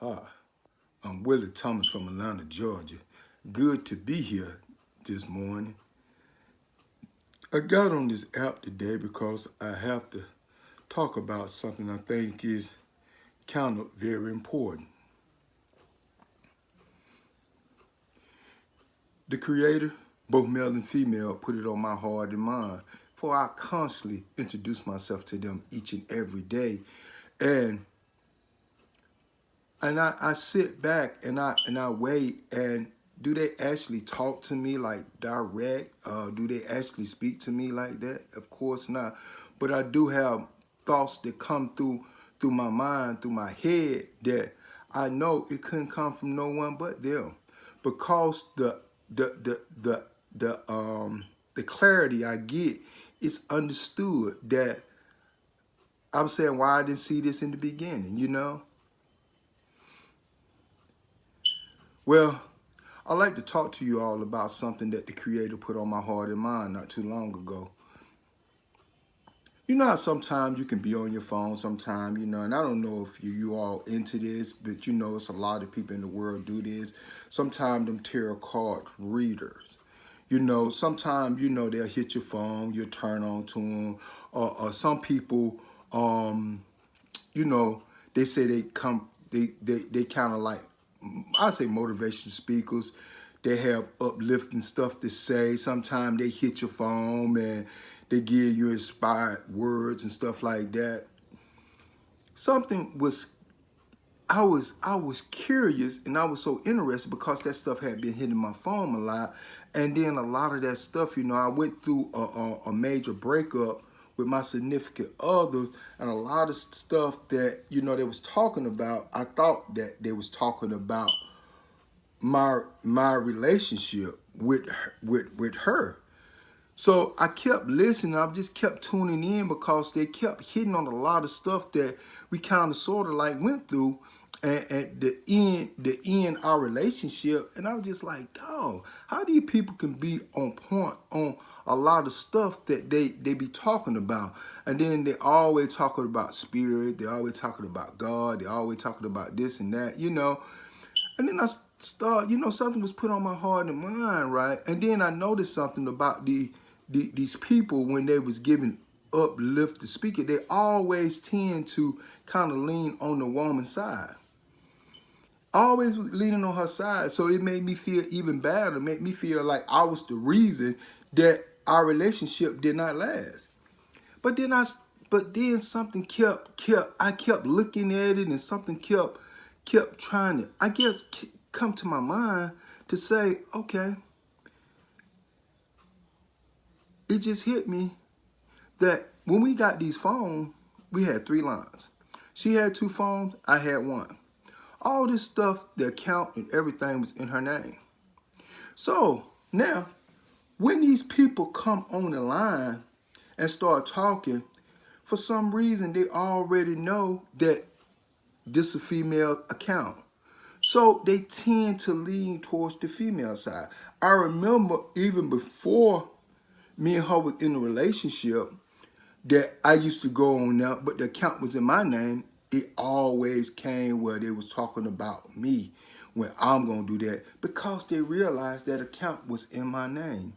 Hi, I'm Willie Thomas from Atlanta, Georgia. Good to be here this morning. I got on this app today because I have to talk about something I think is kind of very important. The Creator, both male and female, put it on my heart and mind, for I constantly introduce myself to them each and every day. And I sit back and I wait, and do they actually talk to me like direct? Do they actually speak to me like that? Of course not. But I do have thoughts that come through my mind, through my head, that I know it couldn't come from no one but them, because the the the clarity I get is understood that I'm saying why I didn't see this in the beginning. Well, I'd like to talk to you all about something that the Creator put on my heart and mind not too long ago. You know how sometimes you can be on your phone sometime, and I don't know if you all into this, but it's a lot of people in the world do this. Sometimes them tarot card readers, sometimes, they'll hit your phone, you'll turn on to them. Or some people, you know, they say they kind of like, I say motivation speakers. They have uplifting stuff to say. Sometimes they hit your phone and they give you inspired words and stuff like that. Something was I was curious, and I was so interested because that stuff had been hitting my phone a lot. And then a lot of that stuff, I went through a major breakup with my significant others, and a lot of stuff that, they was talking about, I thought that they was talking about my relationship with her. So I kept listening. I just kept tuning in because they kept hitting on a lot of stuff that we kind of sort of like went through, and at the end our relationship. And I was just like, dog, how these people can be on point on a lot of stuff that they be talking about. And then they always talking about spirit. They always talking about God. They always talking about this and that. And then I start, something was put on my heart and mind, right? And then I noticed something about these people when they was giving uplift to speaker. They always tend to kind of lean on the woman's side. Always was leaning on her side. So it made me feel even better. It made me feel like I was the reason that our relationship did not last. But then something I kept looking at it, and something kept trying to, I guess, come to my mind to say, okay, it just hit me that when we got these phones, we had 3 lines. She had 2 phones, I had 1. All this stuff, the account and everything was in her name. So now, when these people come on the line and start talking, for some reason they already know that this is a female account. So they tend to lean towards the female side. I remember even before me and her was in a relationship, that I used to go on there, but the account was in my name. It always came where they was talking about me when I'm going to do that, because they realized that account was in my name.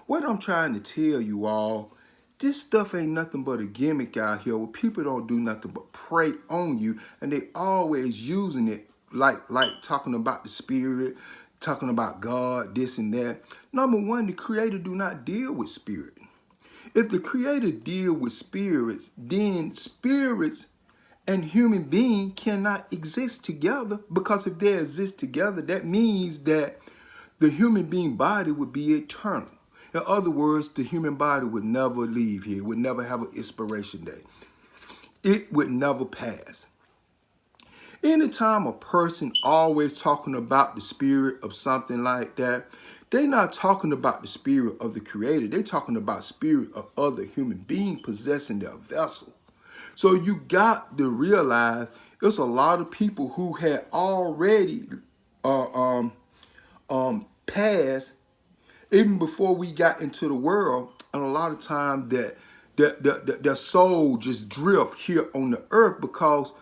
What I'm trying to tell you all, this stuff ain't nothing but a gimmick out here where people don't do nothing but prey on you, and they always using it like talking about the spirit, talking about God, this and that. Number one, the Creator do not deal with spirit. If the Creator deal with spirits, then spirits and human being cannot exist together, because if they exist together, that means that the human being body would be eternal. In other words, the human body would never leave here, would never have an expiration date. It would never pass. Anytime a person always talking about the spirit of something like that, they not talking about the spirit of the Creator. They talking about spirit of other human being possessing their vessel. So you got to realize there's a lot of people who had already passed even before we got into the world, and a lot of times that their soul just drift here on the earth, because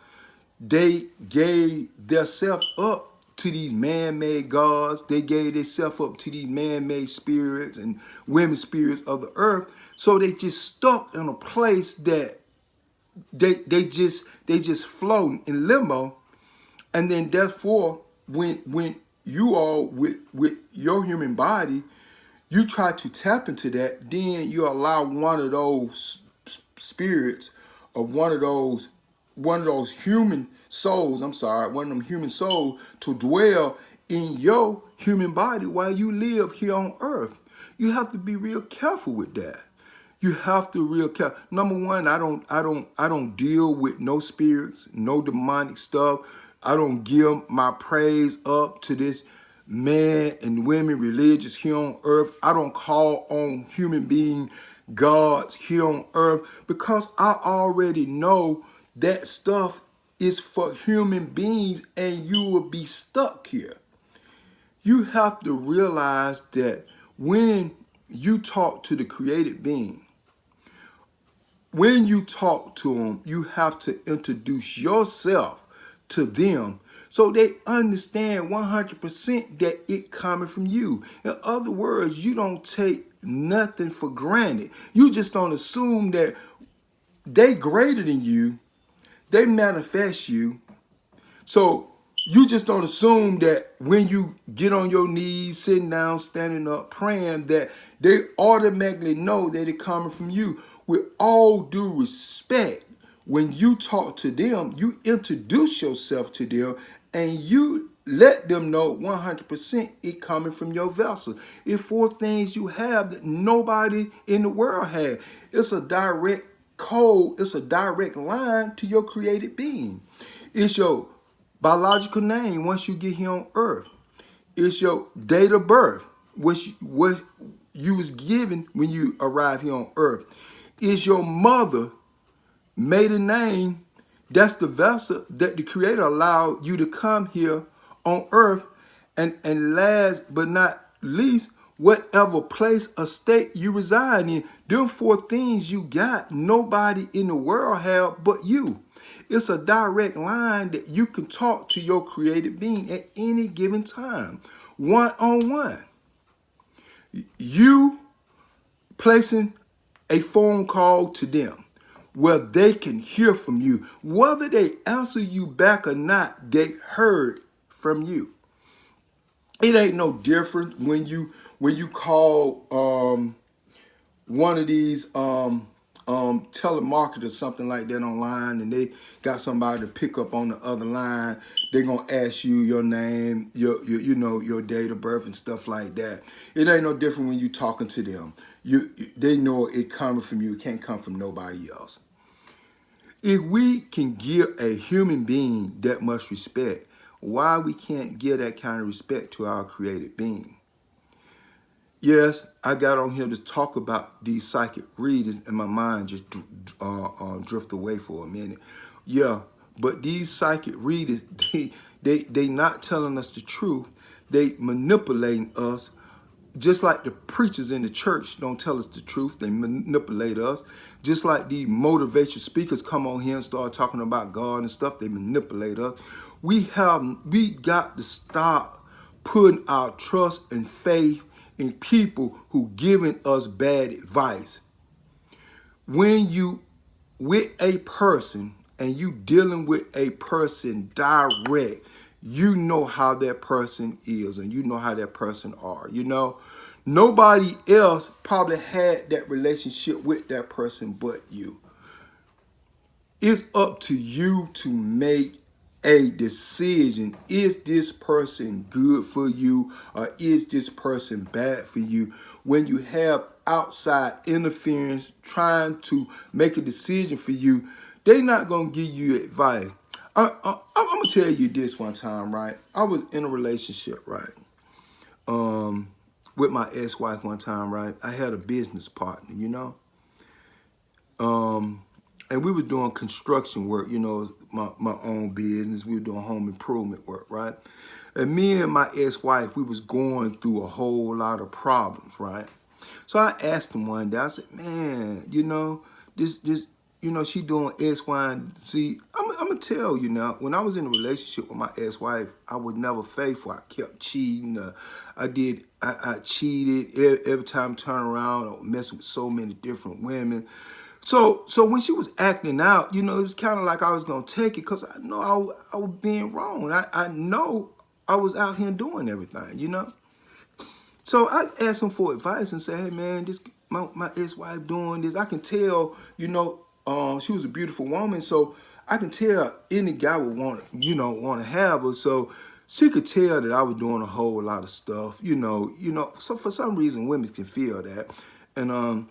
They gave themselves up to these man-made gods. They gave themselves up to these man-made spirits and women spirits of the earth. So they just stuck in a place that they just floating in limbo. And then therefore, when you all with your human body, you try to tap into that, then you allow one of those spirits or one of those human souls, one of them human souls to dwell in your human body while you live here on earth. You have to be real careful with that. You have to real careful. Number one, I don't deal with no spirits, no demonic stuff. I don't give my praise up to this man and women religious here on earth. I don't call on human being gods here on earth because I already know that stuff is for human beings and you will be stuck here. You have to realize that when you talk to the created being, when you talk to them, you have to introduce yourself to them so they understand 100% that it coming from you. In other words, you don't take nothing for granted. You just don't assume that they greater than you. They manifest you. So you just don't assume that when you get on your knees, sitting down, standing up, praying, that they automatically know that it's coming from you. With all due respect, when you talk to them, you introduce yourself to them and you let them know 100% it coming from your vessel. It's four things you have that nobody in the world has. It's a direct code. It's a direct line to your created being. It's your biological name once you get here on earth. It's your date of birth, what you was given when you arrive here on earth. It's your mother maiden name. That's the vessel that the Creator allowed you to come here on earth. And last but not least, whatever place or state you reside in, them four things you got, nobody in the world have but you. It's a direct line that you can talk to your created being at any given time, one-on-one. You placing a phone call to them where they can hear from you. Whether they answer you back or not, they heard from you. It ain't no different when you call one of these telemarketers, something like that online, and they got somebody to pick up on the other line. They're gonna ask you your name, your date of birth and stuff like that. It ain't no different when you talking to them. They know it coming from you. It can't come from nobody else. If we can give a human being that much respect, why we can't give that kind of respect to our created being? Yes, I got on here to talk about these psychic readings and my mind just drift away for a minute. Yeah, but these psychic readings, they not telling us the truth. They manipulating us. Just like the preachers in the church don't tell us the truth, they manipulate us. Just like the motivational speakers come on here and start talking about God and stuff, they manipulate us. We got to stop putting our trust and faith in people who giving us bad advice. When you with a person and you dealing with a person direct, you know how that person is and you know how that person are. Nobody else probably had that relationship with that person but you. It's up to you to make a decision. Is this person good for you or is this person bad for you? When you have outside interference trying to make a decision for you, they're not going to give you advice. I'm going to tell you this one time, right? I was in a relationship, right? With my ex-wife one time, right? I had a business partner, and we was doing construction work, my own business. We were doing home improvement work, right? And me and my ex-wife, we was going through a whole lot of problems, right? So I asked him one day, I said, man, this, she doing X, Y, and Z. I'm gonna gonna tell you now, when I was in a relationship with my ex-wife, I was never faithful. I kept cheating. I cheated every time I turn around. I was messing with so many different women. So when she was acting out, it was kind of like I was gonna take it because I know I was being wrong. I know I was out here doing everything. So I asked him for advice and said, hey man, this my ex-wife doing this. I can tell, she was a beautiful woman, so I can tell any guy would want to have her. So she could tell that I was doing a whole lot of stuff. So for some reason women can feel that. And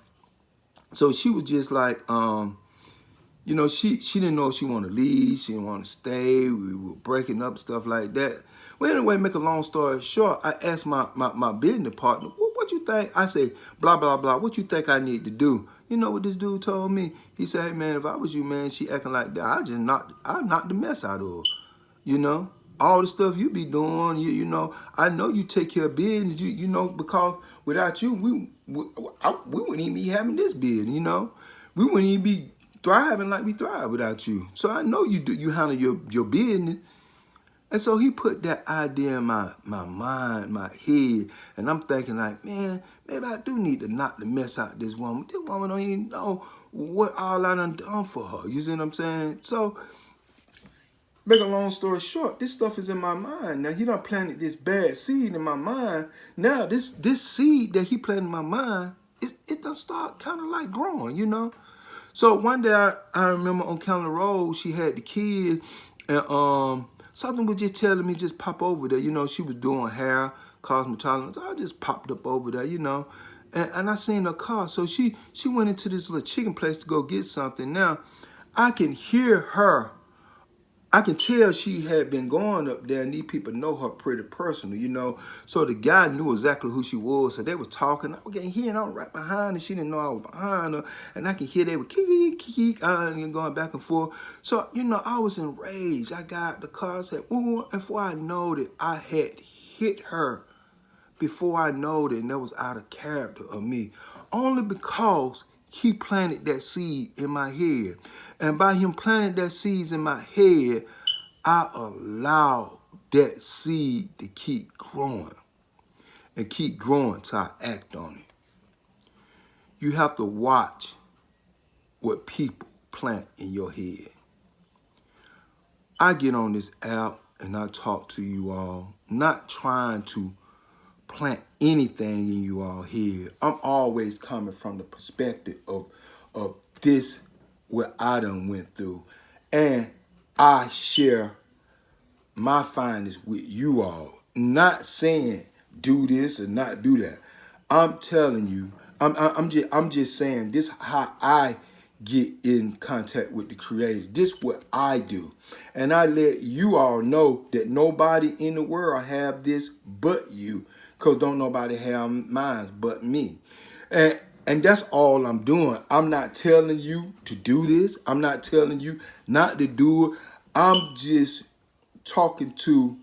so she was just like, she didn't know if she wanted to leave, she didn't want to stay, we were breaking up, stuff like that. Well, anyway, make a long story short, I asked my business partner, what you think? I say, blah, blah, blah, what you think I need to do? You know what this dude told me? He said, hey, man, if I was you, man, she acting like that, I'd knock the mess out of her, you know? All the stuff you be doing, I know you take care of business, because without you, we wouldn't even be having this business, we wouldn't even be thriving like we thrive without you. So I know you handle your business. And so he put that idea in my mind, my head, and I'm thinking like, man, maybe I do need to knock the mess out of this woman. This woman don't even know what all I done for her. You see what I'm saying? So, make a long story short, this stuff is in my mind. Now, he done planted this bad seed in my mind. Now, this seed that he planted in my mind, it done start kind of like growing. So one day I remember on County Road, she had the kid, and something was just telling me just pop over there. She was doing hair, cosmetology. So I just popped up over there, and I seen her car. So she went into this little chicken place to go get something. Now, I can hear her. I can tell she had been going up there, and these people know her pretty personal. So the guy knew exactly who she was. So they were talking. I was getting here, and I was right behind her. She didn't know I was behind her. And I could hear they were keek, and going back and forth. So, I was enraged. I got out the car, I said, ooh, and before I know that I had hit her, before I know that, and that was out of character of me. Only because he planted that seed in my head. And by him planting that seed in my head, I allowed that seed to keep growing. And keep growing till I act on it. You have to watch what people plant in your head. I get on this app and I talk to you all, not trying to plant anything in you all here. I'm always coming from the perspective of this, what I done went through. And I share my findings with you all. Not saying do this or not do that. I'm telling you, I'm just saying this how I get in contact with the Creator. This what I do. And I let you all know that nobody in the world have this but you. Because don't nobody have mine but me. And that's all I'm doing. I'm not telling you to do this. I'm not telling you not to do it. I'm just talking to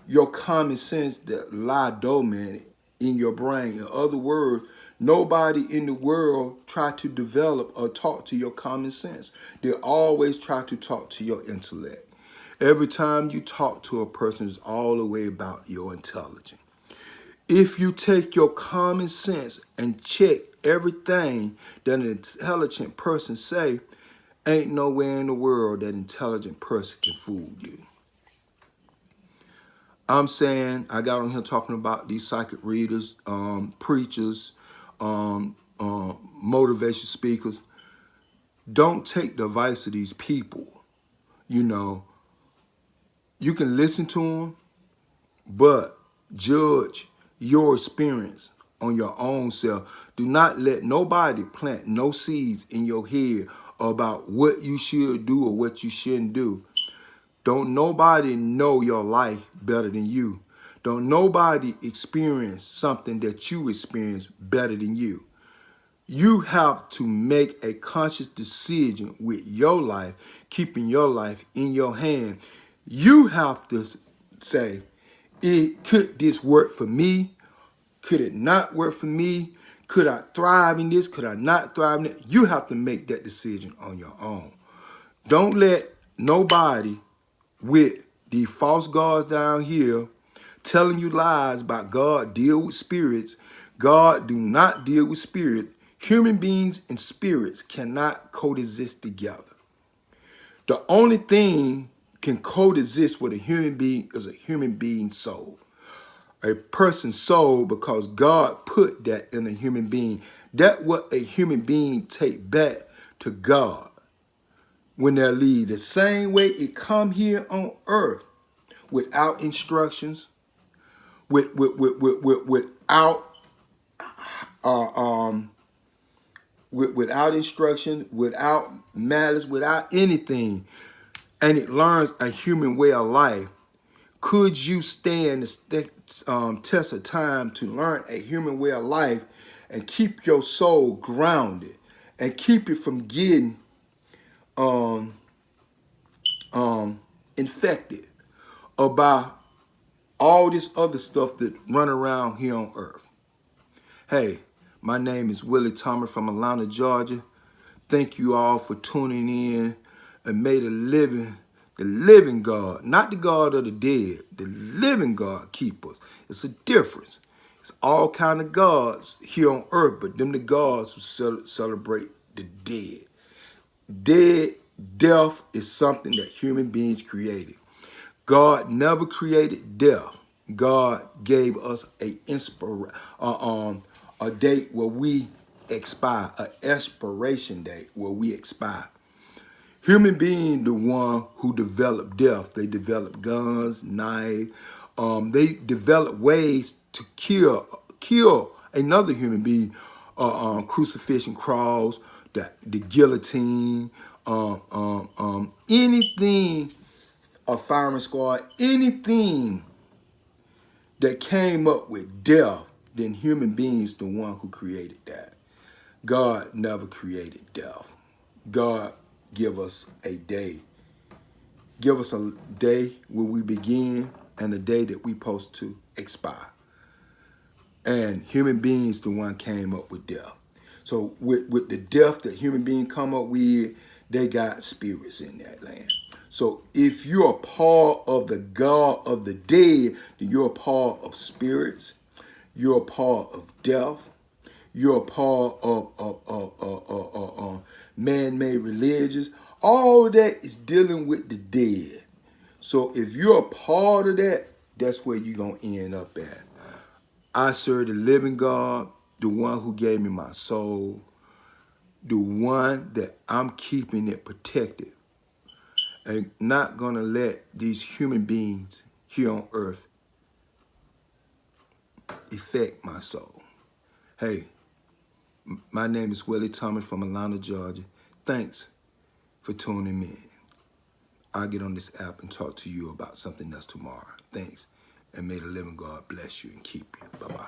your common sense that lie dormant in your brain. In other words, nobody in the world try to develop or talk to your common sense. They always try to talk to your intellect. Every time you talk to a person, it's all the way about your intelligence. If you take your common sense and check everything that an intelligent person say, ain't nowhere in the world that intelligent person can fool you. I'm saying, I got on here talking about these psychic readers, preachers, motivation speakers. Don't take the advice of these people. You can listen to them, but judge your experience on your own self. Do not let nobody plant no seeds in your head about what you should do or what you shouldn't do. Don't nobody know your life better than you. Don't nobody experience something that you experience better than you. You have to make a conscious decision with your life, keeping your life in your hand. You have to say, could this work for me? Could it not work for me? Could I thrive in this? Could I not thrive in it? You have to make that decision on your own. Don't let nobody with the false gods down here telling you lies about God deal with spirits. God do not deal with spirits. Human beings and spirits cannot coexist together. The only thing can coexist with a human being is a human being soul. A person's soul, because God put that in a human being. That what a human being take back to God when they leave. The same way it come here on earth without instructions, without without instruction, without malice, without anything, and it learns a human way of life. Could you stand the test of time to learn a human way of life and keep your soul grounded and keep it from getting infected about all this other stuff that run around here on earth? Hey, my name is Willie Thomas from Atlanta, Georgia. Thank you all for tuning in, and may the living God, not the God of the dead, the living God keep us. It's a difference. It's all kind of gods here on earth, but them the gods who celebrate the dead. Death is something that human beings created. God never created death. God gave us a date where we expire, an expiration date where we expire. Human being, the one who developed death. They developed guns, knives. They developed ways to kill another human being. Crucifixion, cross, the guillotine, anything, a firing squad, anything that came up with death, then human beings the one who created that. God never created death. God give us a day. Give us a day where we begin and a day that we supposed to expire. And human beings the one came up with death. So with the death that human beings come up with, they got spirits in that land. So if you're a part of the God of the dead, then you're a part of spirits. You're a part of death. You're a part of man-made religions. All that is dealing with the dead. So if you're a part of that, that's where you're going to end up at. I serve the living God, the one who gave me my soul, the one that I'm keeping it protected, and not going to let these human beings here on earth affect my soul. Hey, my name is Willie Thomas from Atlanta, Georgia. Thanks for tuning in. I'll get on this app and talk to you about something else tomorrow. Thanks, and may the living God bless you and keep you. Bye-bye.